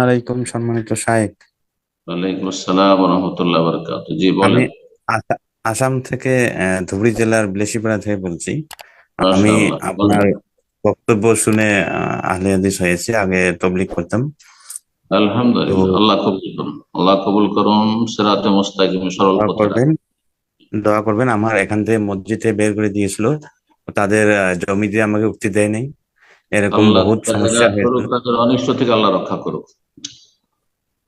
আলাইকুম সম্মানিত শায়েখ। ওয়ালাইকুম আসসালাম ওয়া রাহমাতুল্লাহি ওয়া বারাকাতুহু। জি আমি বলেন। আসাম থেকে ধুবড়ী জেলার বিলেশিপাড়া থেকে বলছি। আমি মাশাআল্লাহ, বলেন। আপনার বক্তব্য শুনে আহলে হাদিস হয়েছি, আগে তবলিগ করতাম। তো আলহামদুলিল্লাহ, আল্লাহ কবুল করুন, আল্লাহ কবুল করুন, সিরাতে মুস্তাকিমে সরল দোয়া পথে করবেন, রাখুন। দোয়া করবেন। আমার এখান থেকে মসজিদে বের করে দিয়েছিল, তাদের জমি দিয়ে আমাকে উঠতে দেয় নাই। এরকম আল্লাহ বহুত তাকে সমস্যা হেদায়েত হয়েছে। করুক, তাদের অনিষ্ট থেকে আল্লাহ রক্ষা করুক।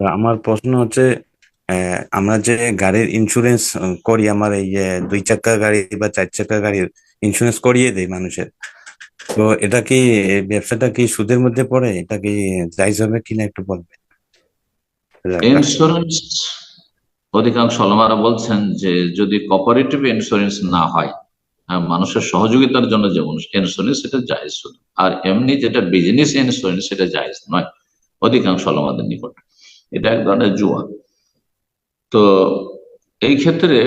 তো আমার প্রশ্ন হচ্ছে, আমরা যে গাড়ির ইন্স্যুরেন্স করি, আমার এই যে 2 চাকা গাড়ি বা 4 চাকা গাড়ির ইন্স্যুরেন্স করিয়ে দেয় মানুষের। তো এটা কি, এই ব্যবসাটা কি সুদের মধ্যে পড়ে? এটা কি জায়েজ হবে কিনা একটু বলবেন? জাযাকাল্লাহ। ইন্স্যুরেন্স, অধিকাংশ ওলামারা বলছেন যে যদি কোঅপারেটিভ ইন্স্যুরেন্স না হয়, হ্যাঁ, মানুষের সহযোগিতার জন্য যে ইন্স্যুরেন্স, সেটা জায়েজ শুধু। আর এমনি যেটা বিজনেস ইন্স্যুরেন্স, সেটা জায়েজ নয় অধিকাংশ ওলামাদের নিকট। এটা এক ধরনের জুয়া। তো এই ক্ষেত্রে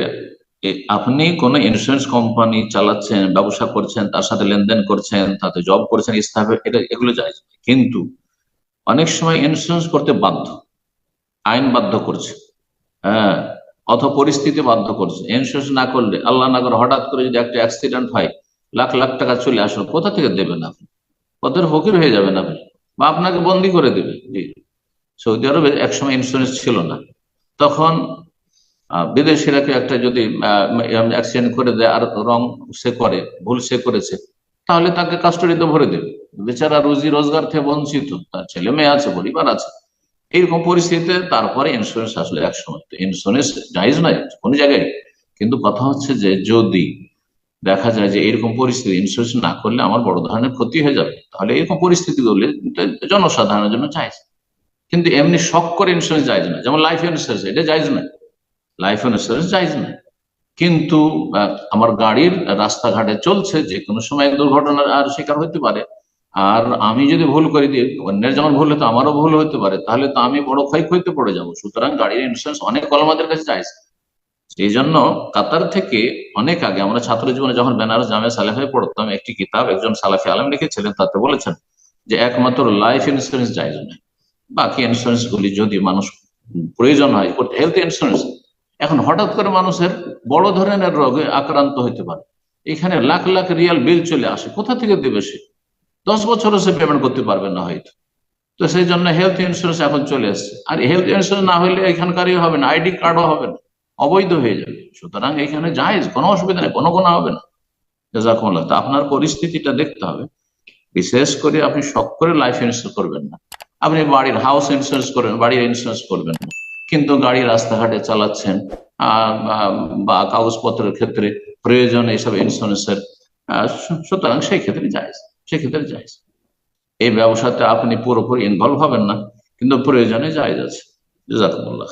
আপনি কোন ইন্স্যুরেন্স কোম্পানি চালাচ্ছেন, ব্যবসা করছেন, তার সাথে লেনদেন করছেন, তাতে জব করছেন, স্থাপে, এটা এগুলো যায়। কিন্তু অনেক সময় ইন্স্যুরেন্স করতে বাধ্য, আইন বাধ্য করছে, হ্যাঁ, অথবা পরিস্থিতি বাধ্য করছে। ইন্স্যুরেন্স না করলে, আল্লাহ না করে হঠাৎ করে যদি একটা অ্যাক্সিডেন্ট হয়, লাখ লাখ টাকা চলে আসলো, কোথা থেকে দেবেন আপনি? কত ফকির হয়ে যাবেন আপনি, বা আপনাকে বন্দি করে দেবে। জি, সৌদি আরবে একসময় ইন্স্যুরেন্স ছিল না, তখন বিদেশিরা কেউ একটা যদি অ্যাক্সিডেন্ট করে দেয়, আর রং সে করে, ভুল সে করেছে, তাহলে তাকে কাস্টডিতে ভরে দেবে। বেচারা রুজি রোজগার থেকে বঞ্চিত, তার ছেলে মেয়ে আছে, পরিবার আছে, এইরকম পরিস্থিতিতে তারপরে ইন্স্যুরেন্স আসলে একসময়। তো ইন্স্যুরেন্স জায়েজ নয় কোন জায়গায়, কিন্তু কথা হচ্ছে যে যদি দেখা যায় যে এরকম পরিস্থিতি, ইন্স্যুরেন্স না করলে আমার বড় ধরনের ক্ষতি হয়ে যাবে, তাহলে এরকম পরিস্থিতি হলে এটা জনসাধারণের জন্য জায়েজ। কিন্তু এমনি শখ করে ইন্স্যুরেন্স জায়েজ না, যেমন লাইফ ইন্স্যুরেন্স, এটা জায়েজ নয়। লাইফ ইন্স্যুরেন্স জায়েজ নয়, কিন্তু আমার গাড়ির রাস্তাঘাটে চলছে, যে কোনো সময় দুর্ঘটনার আর শিকার হতে পারে, আর আমি যদি ভুল করে দিই, অন্যের যেমন ভুল হতো আমারও ভুল হতে পারে, তাহলে তো আমি বড় ক্ষয়ক্ষতিতে পড়ে যাবো। সুতরাং গাড়ির ইন্স্যুরেন্স অনেক আমাদের কাছে জায়েজ। এই জন্য কাতার থেকে অনেক আগে আমরা ছাত্র জীবনে যখন বেনারস জামিয়া সালেহায় পড়তাম, একটি কিতাব একজন সালাফি আলেম লিখেছিলেন, তাতে বলেছেন যে একমাত্র লাইফ ইন্স্যুরেন্স জায়েজ নয়, বাকি ইন্স্যুরেন্স গুলি যদি মানুষ প্রয়োজন হয় করতে, হেলথ ইন্স্যুরেন্স। এখন হঠাৎ করে মানুষের বড় ধরনের রোগে আক্রান্ত হতে পারে, এখানে লাখ লাখ রিয়াল বিল চলে আসে, কোথা থেকে দেবে সে? 10 বছরও সে পেমেন্ট করতে পারবে না হয়তো। তো সেই জন্য হেলথ ইন্স্যুরেন্স এখন চলে এসছে। আর হেলথ ইন্স্যুরেন্স না হলে এখানকারই হবে না, আইডি কার্ডও হবে না, অবৈধ হয়ে যাবে। সুতরাং এখানে জায়েজ, কোনো অসুবিধা নেই, কোনো গোনা হবে না। জাযাকুমুল্লাহ। তা আপনার পরিস্থিতিটা দেখতে হবে। বিশেষ করে আপনি শখ করে লাইফ ইন্স্যুরেন্স করবেন না। আপনি বাড়ির হাউস ইন্স্যুরেন্স করবেন, বাড়ির ইন্স্যুরেন্স করবেন না, কিন্তু গাড়ি রাস্তাঘাটে চালাচ্ছেন, বা কাগজপত্রের ক্ষেত্রে প্রয়োজন এইসব ইন্স্যুরেন্সের, সুতরাং সেই ক্ষেত্রে জায়েজ, সেক্ষেত্রে জায়েজ। এই ব্যবসাতে আপনি পুরোপুরি ইনভলভ হবেন না, কিন্তু প্রয়োজনে জায়েজ আছে। জাযাকুমুল্লাহ।